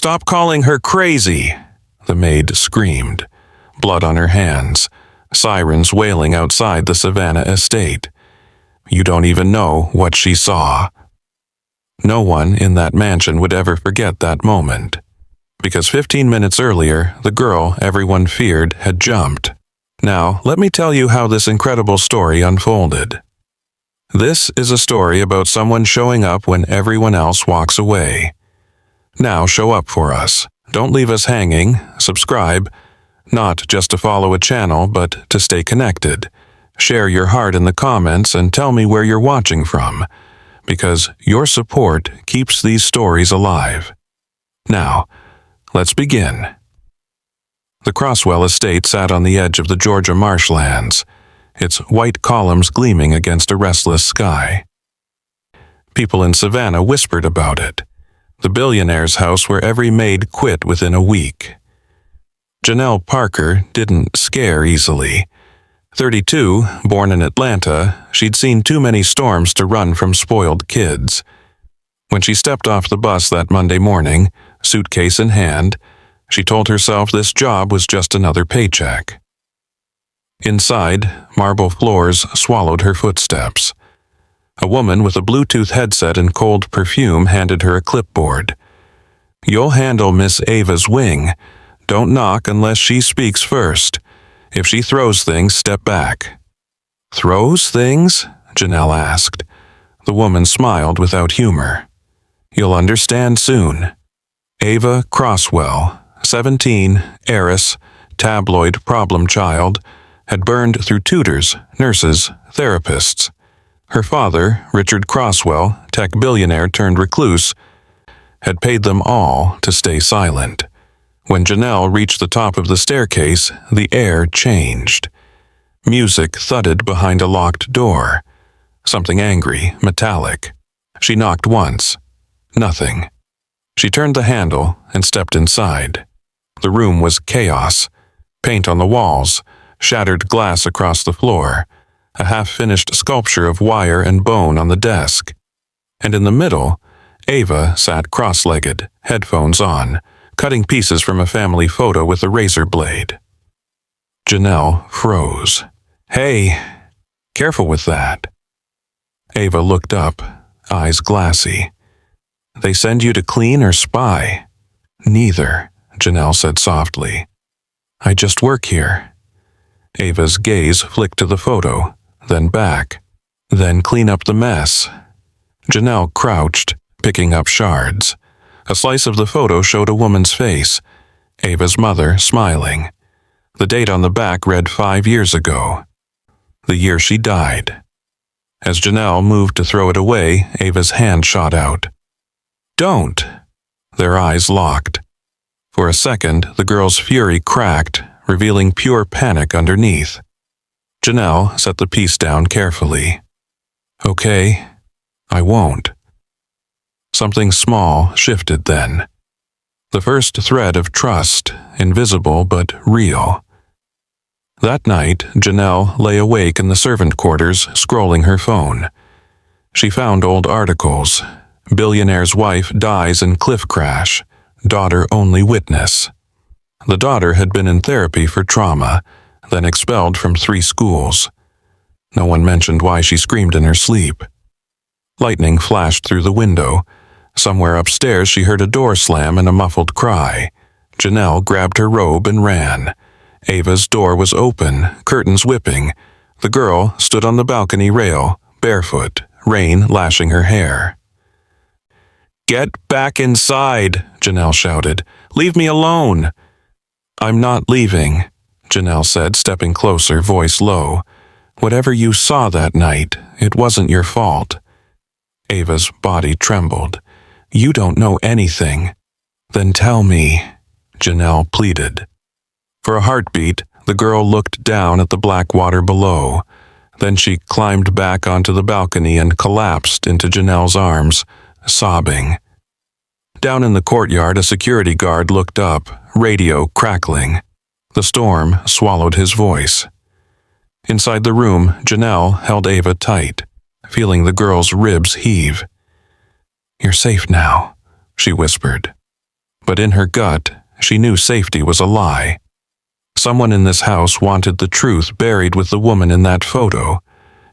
Stop calling her crazy, the maid screamed, blood on her hands, sirens wailing outside the Savannah estate. You don't even know what she saw. No one in that mansion would ever forget that moment, because 15 minutes earlier, the girl everyone feared had jumped. Now, let me tell you how this incredible story unfolded. This is a story about someone showing up when everyone else walks away. Now show up for us. Don't leave us hanging. Subscribe, not just to follow a channel, but to stay connected. Share your heart in the comments and tell me where you're watching from, because your support keeps these stories alive. Now, let's begin. The Croswell estate sat on the edge of the Georgia marshlands, its white columns gleaming against a restless sky. People in Savannah whispered about it, the Billionaire'S house where every maid quit within a week. Janelle Parker didn't scare easily. 32, born in Atlanta, she'd seen too many storms to run from spoiled kids. When she stepped off the bus that Monday morning, suitcase in hand, she told herself this job was just another paycheck. Inside, marble floors swallowed her footsteps. A woman with a Bluetooth headset and cold perfume handed her a clipboard. You'll handle Miss Ava's wing. Don't knock unless she speaks first. If she throws things, step back. Throws things? Janelle asked. The woman smiled without humor. You'll understand soon. Ava Croswell, 17, heiress, tabloid problem child, had burned through tutors, nurses, therapists. Her father, Richard Croswell, tech billionaire turned recluse, had paid them all to stay silent. When Janelle reached the top of the staircase, the air changed. Music thudded behind a locked door. Something angry, metallic. She knocked once. Nothing. She turned the handle and stepped inside. The room was chaos. Paint on the walls, shattered glass across the floor, a half-finished sculpture of wire and bone on the desk. And in the middle, Ava sat cross-legged, headphones on, cutting pieces from a family photo with a razor blade. Janelle froze. Hey, careful with that. Ava looked up, eyes glassy. They send you to clean or spy? Neither, Janelle said softly. I just work here. Ava's gaze flicked to the photo, then back, then clean up the mess. Janelle crouched, picking up shards. A slice of the photo showed a woman's face, Ava's mother smiling. The date on the back read 5 years ago, the year she died. As Janelle moved to throw it away, Ava's hand shot out. Don't! Their eyes locked. For a second, the girl's fury cracked, revealing pure panic underneath. Janelle set the piece down carefully. Okay, I won't. Something small shifted then. The first thread of trust, invisible but real. That night, Janelle lay awake in the servant quarters, scrolling her phone. She found old articles. Billionaire's wife dies in cliff crash. Daughter only witness. The daughter had been in therapy for trauma, then expelled from 3 schools. No one mentioned why she screamed in her sleep. Lightning flashed through the window. Somewhere upstairs she heard a door slam and a muffled cry. Janelle grabbed her robe and ran. Ava's door was open, curtains whipping. The girl stood on the balcony rail, barefoot, rain lashing her hair. Get back inside, Janelle shouted. Leave me alone. I'm not leaving, Janelle said, stepping closer, voice low. Whatever you saw that night, it wasn't your fault. Ava's body trembled. You don't know anything. Then tell me, Janelle pleaded. For a heartbeat, the girl looked down at the black water below. Then she climbed back onto the balcony and collapsed into Janelle's arms, sobbing. Down in the courtyard, a security guard looked up, radio crackling. The storm swallowed his voice. Inside the room, Janelle held Ava tight, feeling the girl's ribs heave. You're safe now, she whispered. But in her gut, she knew safety was a lie. Someone in this house wanted the truth buried with the woman in that photo.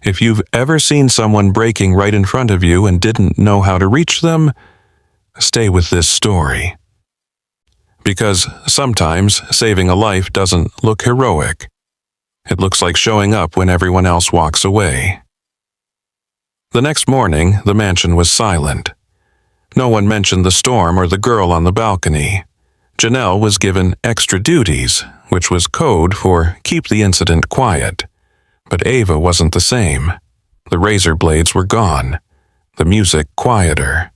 If you've ever seen someone breaking right in front of you and didn't know how to reach them, stay with this story. Because sometimes saving a life doesn't look heroic. It looks like showing up when everyone else walks away. The next morning, the mansion was silent. No one mentioned the storm or the girl on the balcony. Janelle was given extra duties, which was code for keep the incident quiet. But Ava wasn't the same. The razor blades were gone. The music quieter.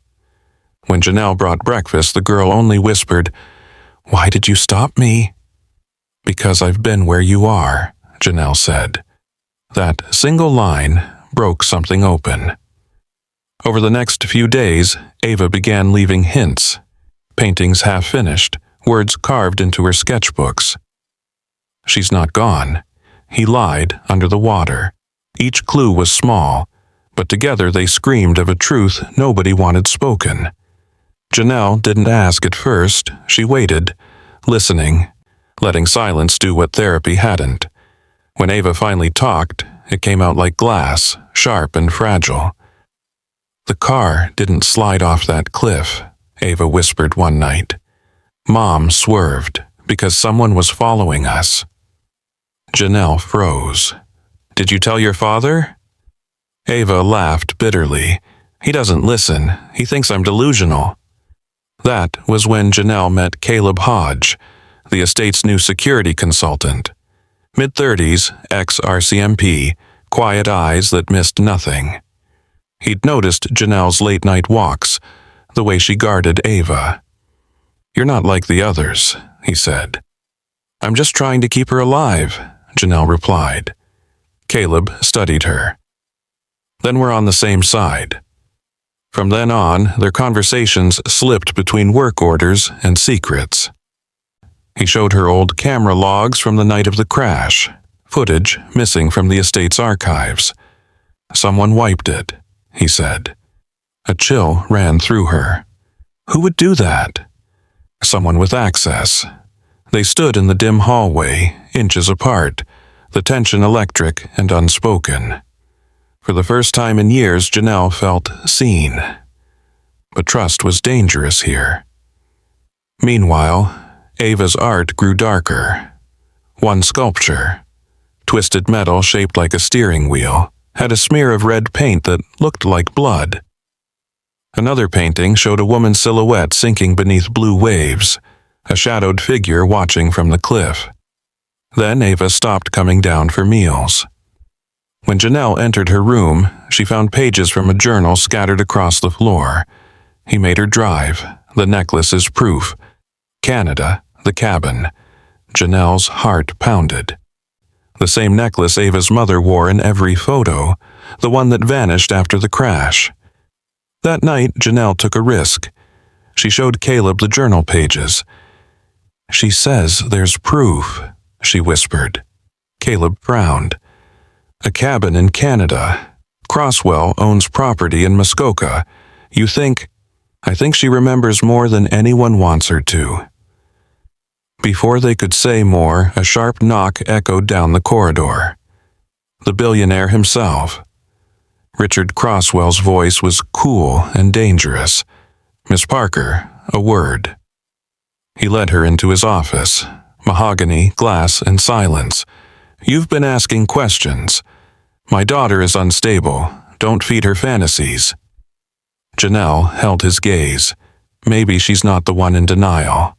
When Janelle brought breakfast, the girl only whispered, "Why did you stop me?" "Because I've been where you are," Janelle said. That single line broke something open. Over the next few days, Ava began leaving hints. Paintings half finished, words carved into her sketchbooks. "She's not gone." He lied under the water. Each clue was small, but together they screamed of a truth nobody wanted spoken. Janelle didn't ask at first. She waited, listening, letting silence do what therapy hadn't. When Ava finally talked, it came out like glass, sharp and fragile. "The car didn't slide off that cliff," Ava whispered one night. "Mom swerved because someone was following us." Janelle froze. "Did you tell your father?" Ava laughed bitterly. "He doesn't listen. He thinks I'm delusional." That was when Janelle met Caleb Hodge, the estate's new security consultant. Mid-30s, ex-RCMP, quiet eyes that missed nothing. He'd noticed Janelle's late-night walks, the way she guarded Ava. "You're not like the others," he said. "I'm just trying to keep her alive," Janelle replied. Caleb studied her. "Then we're on the same side." From then on, their conversations slipped between work orders and secrets. He showed her old camera logs from the night of the crash, footage missing from the estate's archives. "Someone wiped it," he said. A chill ran through her. Who would do that? Someone with access. They stood in the dim hallway, inches apart, the tension electric and unspoken. For the first time in years, Janelle felt seen. But trust was dangerous here. Meanwhile, Ava's art grew darker. One sculpture, twisted metal shaped like a steering wheel, had a smear of red paint that looked like blood. Another painting showed a woman's silhouette sinking beneath blue waves, a shadowed figure watching from the cliff. Then Ava stopped coming down for meals. When Janelle entered her room, she found pages from a journal scattered across the floor. He made her drive. The necklace is proof. Canada, the cabin. Janelle's heart pounded. The same necklace Ava's mother wore in every photo, the one that vanished after the crash. That night, Janelle took a risk. She showed Caleb the journal pages. "She says there's proof," she whispered. Caleb frowned. "A cabin in Canada. Crosswell owns property in Muskoka. You think—" "I think she remembers more than anyone wants her to." Before they could say more, a sharp knock echoed down the corridor. The billionaire himself. Richard Crosswell's voice was cool and dangerous. "Miss Parker, a word." He led her into his office. Mahogany, glass, and silence. "You've been asking questions. My daughter is unstable. Don't feed her fantasies." Janelle held his gaze. Maybe she's not the one in denial.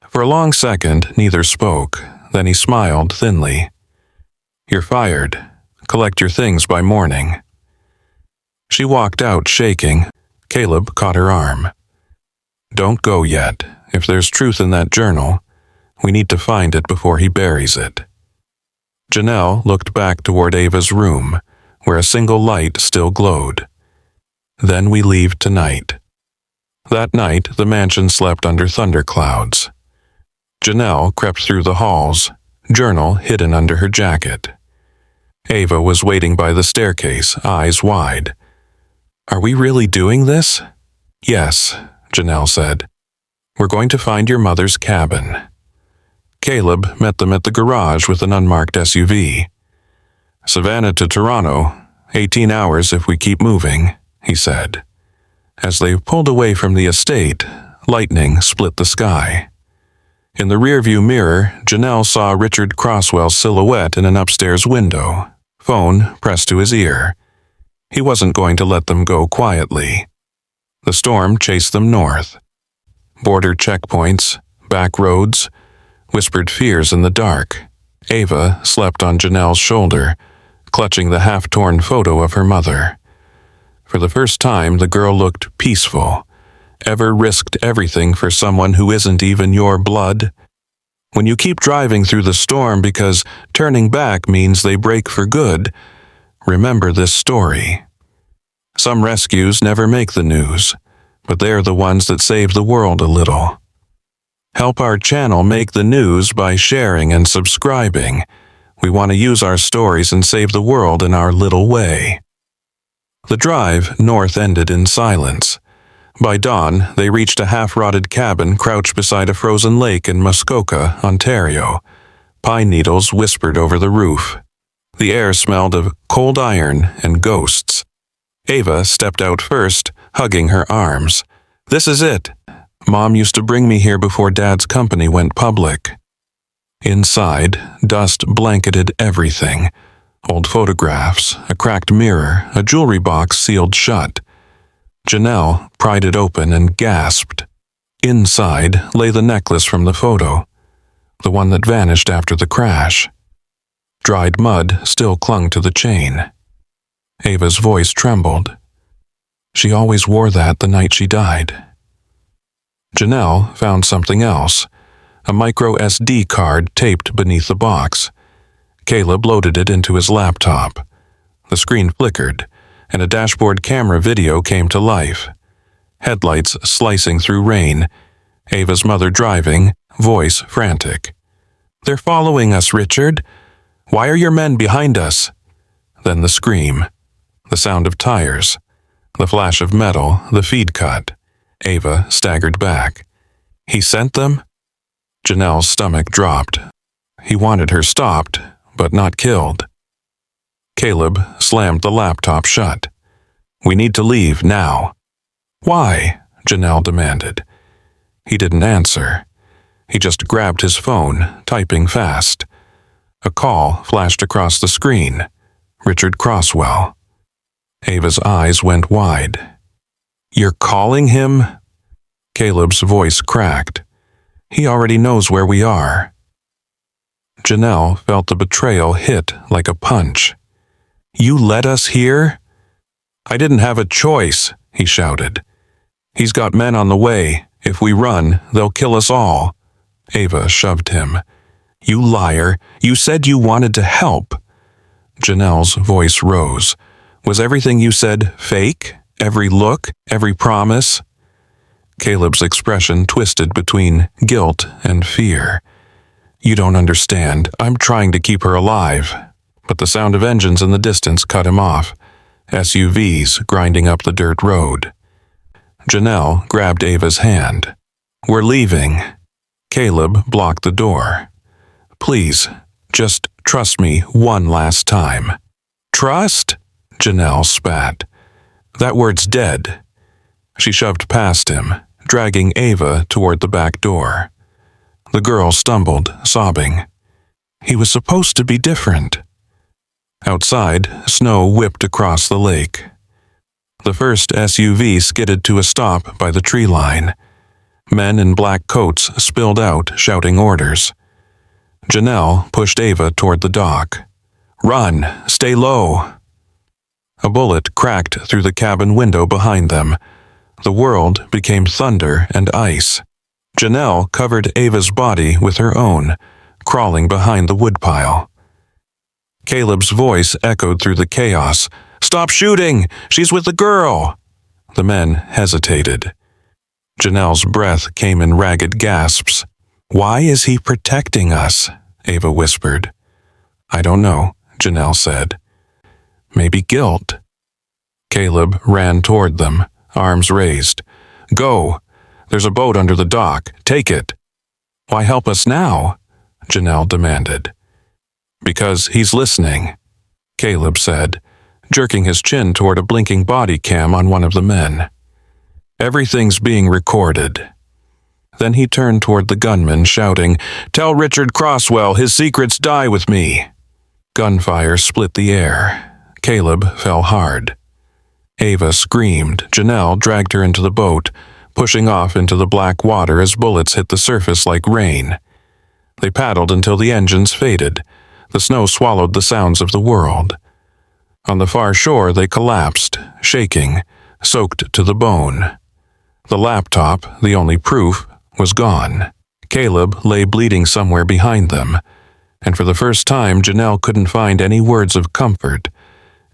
For a long second, neither spoke. Then he smiled thinly. "You're fired. Collect your things by morning." She walked out shaking. Caleb caught her arm. "Don't go yet. If there's truth in that journal, we need to find it before he buries it." Janelle looked back toward Ava's room, where a single light still glowed. "Then we leave tonight." That night, the mansion slept under thunderclouds. Janelle crept through the halls, journal hidden under her jacket. Ava was waiting by the staircase, eyes wide. "Are we really doing this?" "Yes," Janelle said. We're going to find your mother's cabin." Caleb met them at the garage with an unmarked SUV. "Savannah to Toronto, 18 hours if we keep moving," he said. As they pulled away from the estate, lightning split the sky. In the rearview mirror, Janelle saw Richard Croswell's silhouette in an upstairs window, phone pressed to his ear. He wasn't going to let them go quietly. The storm chased them north. Border checkpoints, back roads, whispered fears in the dark. Ava slept on Janelle's shoulder, clutching the half-torn photo of her mother. For the first time, the girl looked peaceful. Ever risked everything for someone who isn't even your blood? When you keep driving through the storm because turning back means they break for good, remember this story. Some rescues never make the news, but they're the ones that save the world a little. Help our channel make the news by sharing and subscribing. We want to use our stories and save the world in our little way. The drive north ended in silence. By dawn, they reached a half-rotted cabin crouched beside a frozen lake in Muskoka, Ontario. Pine needles whispered over the roof. The air smelled of cold iron and ghosts. Ava stepped out first, hugging her arms. "This is it. Mom used to bring me here before Dad's company went public." Inside, dust blanketed everything. Old photographs, a cracked mirror, a jewelry box sealed shut. Janelle pried it open and gasped. Inside lay the necklace from the photo, the one that vanished after the crash. Dried mud still clung to the chain. Ava's voice trembled. She always wore that the night she died. Janelle found something else, a micro SD card taped beneath the box. Caleb loaded it into his laptop. The screen flickered, and a dashboard camera video came to life. Headlights slicing through rain, Ava's mother driving, voice frantic. "They're following us, Richard. Why are your men behind us?" Then the scream, the sound of tires, the flash of metal, the feed cut. Ava staggered back. "He sent them?" Janelle's stomach dropped. He wanted her stopped, but not killed. Caleb slammed the laptop shut. "We need to leave now." "Why?" Janelle demanded. He didn't answer. He just grabbed his phone, typing fast. A call flashed across the screen. Richard Croswell. Ava's eyes went wide. "You're calling him?" Caleb's voice cracked. "He already knows where we are." Janelle felt the betrayal hit like a punch. "You led us here?" "I didn't have a choice," he shouted. "He's got men on the way. If we run, they'll kill us all." Ava shoved him. "You liar. You said you wanted to help." Janelle's voice rose. "Was everything you said fake? Every look? Every promise?" Caleb's expression twisted between guilt and fear. "You don't understand. I'm trying to keep her alive." But the sound of engines in the distance cut him off. SUVs grinding up the dirt road. Janelle grabbed Ava's hand. "We're leaving." Caleb blocked the door. "Please, just trust me one last time." "Trust?" Janelle spat. "That word's dead." She shoved past him, dragging Ava toward the back door. The girl stumbled, sobbing. He was supposed to be different. Outside, snow whipped across the lake. The first SUV skidded to a stop by the tree line. Men in black coats spilled out, shouting orders. Janelle pushed Ava toward the dock. "Run! Stay low!" A bullet cracked through the cabin window behind them. The world became thunder and ice. Janelle covered Ava's body with her own, crawling behind the woodpile. Caleb's voice echoed through the chaos. "Stop shooting! She's with the girl!" The men hesitated. Janelle's breath came in ragged gasps. "Why is he protecting us?" Ava whispered. "I don't know," Janelle said. "Maybe guilt." Caleb ran toward them, arms raised. "Go! There's a boat under the dock. Take it." "Why help us now?" Janelle demanded. "Because he's listening," Caleb said, jerking his chin toward a blinking body cam on one of the men. "Everything's being recorded." Then he turned toward the gunman, shouting, "Tell Richard Crosswell his secrets die with me." Gunfire split the air. Caleb fell hard. Ava screamed. Janelle dragged her into the boat, pushing off into the black water as bullets hit the surface like rain. They paddled until the engines faded. The snow swallowed the sounds of the world. On the far shore they collapsed, shaking, soaked to the bone. The laptop, the only proof, was gone. Caleb lay bleeding somewhere behind them, and for the first time Janelle couldn't find any words of comfort.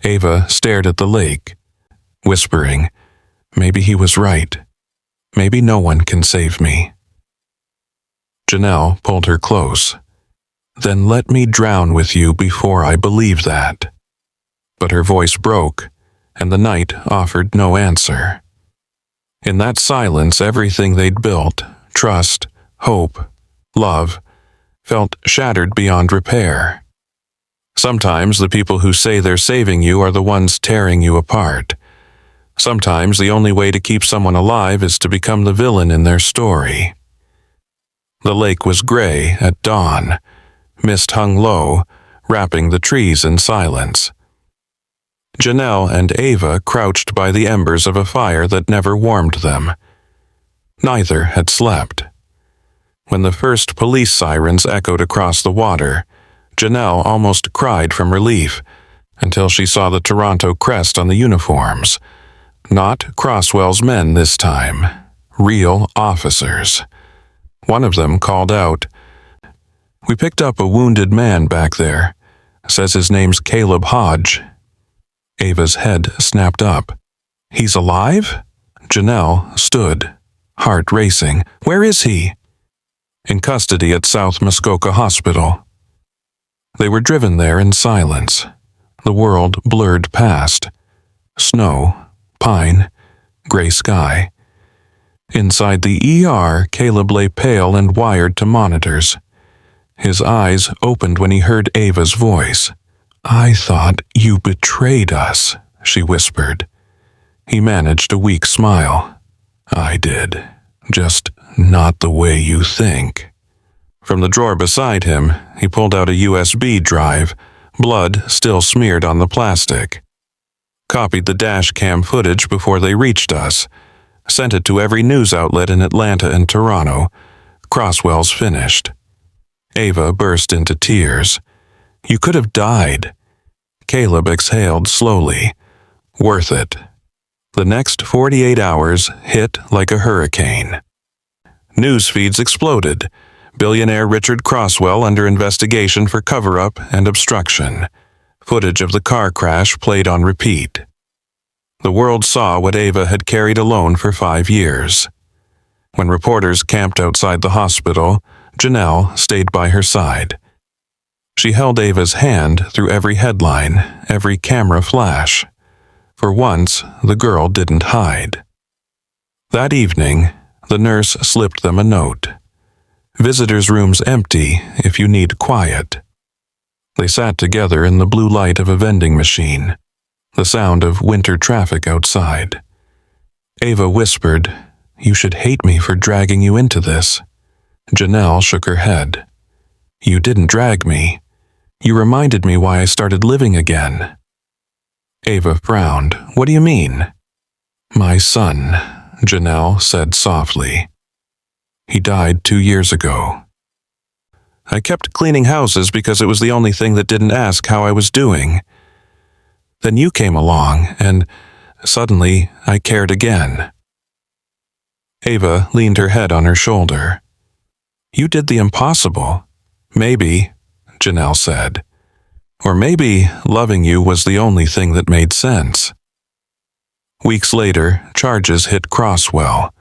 Ava stared at the lake, whispering, "Maybe he was right. Maybe no one can save me." Janelle pulled her close. "Then let me drown with you before I believe that." But her voice broke, and the night offered no answer. In that silence, everything they'd built, trust, hope, love, felt shattered beyond repair. Sometimes the people who say they're saving you are the ones tearing you apart. Sometimes the only way to keep someone alive is to become the villain in their story. The lake was gray at dawn. Mist hung low, wrapping the trees in silence. Janelle and Ava crouched by the embers of a fire that never warmed them. Neither had slept. When the first police sirens echoed across the water, Janelle almost cried from relief until she saw the Toronto crest on the uniforms. Not Crosswell's men this time. Real officers. One of them called out, "We picked up a wounded man back there. Says his name's Caleb Hodge." Ava's head snapped up. "He's alive?" Janelle stood, heart racing. "Where is he?" "In custody at South Muskoka Hospital." They were driven there in silence. The world blurred past. Snow, pine, gray sky. Inside the ER, Caleb lay pale and wired to monitors. His eyes opened when he heard Ava's voice. "I thought you betrayed us," she whispered. He managed a weak smile. "I did. Just not the way you think." From the drawer beside him, he pulled out a USB drive, blood still smeared on the plastic. "Copied the dash cam footage before they reached us. Sent it to every news outlet in Atlanta and Toronto. Crosswell's finished." Ava burst into tears. "You could have died." Caleb exhaled slowly. "Worth it." The next 48 hours hit like a hurricane. News feeds exploded. Billionaire Richard Crosswell under investigation for cover-up and obstruction. Footage of the car crash played on repeat. The world saw what Ava had carried alone for 5 years. When reporters camped outside the hospital, Janelle stayed by her side. She held Ava's hand through every headline, every camera flash. For once, the girl didn't hide. That evening, the nurse slipped them a note. "Visitors' rooms empty if you need quiet." They sat together in the blue light of a vending machine, the sound of winter traffic outside. Ava whispered, "You should hate me for dragging you into this." Janelle shook her head. "You didn't drag me. You reminded me why I started living again." Ava frowned. "What do you mean?" "My son," Janelle said softly. "He died 2 years ago. I kept cleaning houses because it was the only thing that didn't ask how I was doing. Then you came along, and suddenly I cared again." Ava leaned her head on her shoulder. "You did the impossible. Maybe," Janelle said. "Or maybe loving you was the only thing that made sense." Weeks later, charges hit Crosswell.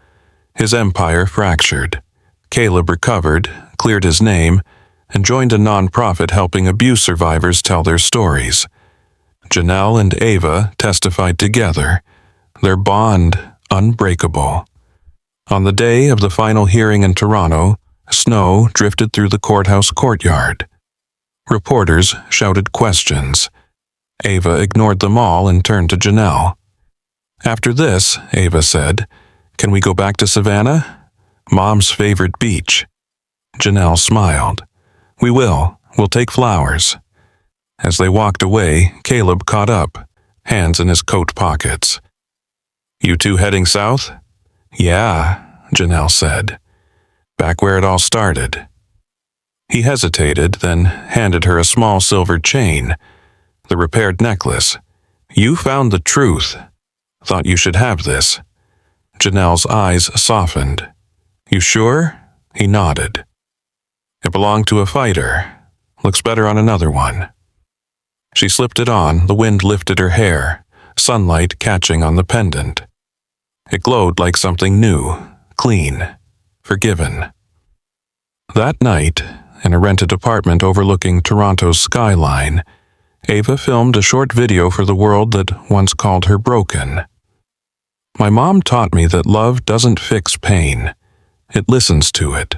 His empire fractured. Caleb recovered, cleared his name, and joined a nonprofit helping abuse survivors tell their stories. Janelle and Ava testified together, their bond unbreakable. On the day of the final hearing in Toronto, snow drifted through the courthouse courtyard. Reporters shouted questions. Ava ignored them all and turned to Janelle. "After this," Ava said, "can we go back to Savannah? Mom's favorite beach." Janelle smiled. "We will. We'll take flowers." As they walked away, Caleb caught up, hands in his coat pockets. "You two heading south?" "Yeah," Janelle said. "Back where it all started." He hesitated, then handed her a small silver chain, the repaired necklace. "You found the truth. Thought you should have this." Janelle's eyes softened. "You sure?" He nodded. "It belonged to a fighter. Looks better on another one." She slipped it on, the wind lifted her hair, sunlight catching on the pendant. It glowed like something new, clean, forgiven. That night, in a rented apartment overlooking Toronto's skyline, Ava filmed a short video for the world that once called her broken. "My mom taught me that love doesn't fix pain. It listens to it.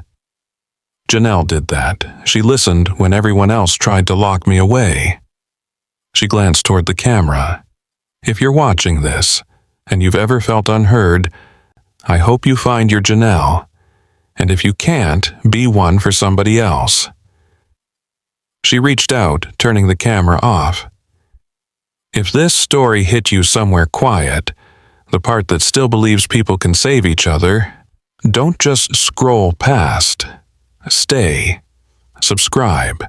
Janelle did that. She listened when everyone else tried to lock me away." She glanced toward the camera. "If you're watching this, and you've ever felt unheard, I hope you find your Janelle. And if you can't, be one for somebody else." She reached out, turning the camera off. If this story hit you somewhere quiet, the part that still believes people can save each other, don't just scroll past. Stay. Subscribe.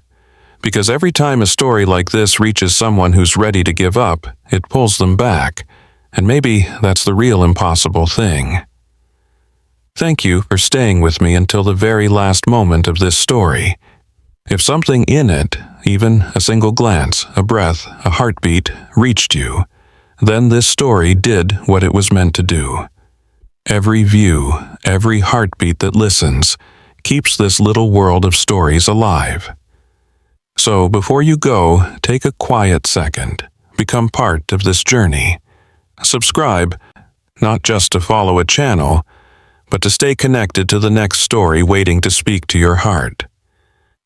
Because every time a story like this reaches someone who's ready to give up, it pulls them back, and maybe that's the real impossible thing. Thank you for staying with me until the very last moment of this story. If something in it, even a single glance, a breath, a heartbeat, reached you, then this story did what it was meant to do. Every view, every heartbeat that listens, keeps this little world of stories alive. So before you go, take a quiet second. Become part of this journey. Subscribe, not just to follow a channel, but to stay connected to the next story waiting to speak to your heart.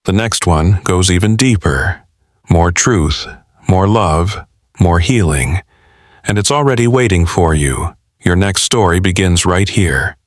The next one goes even deeper. More truth, more love, more healing. And it's already waiting for you. Your next story begins right here.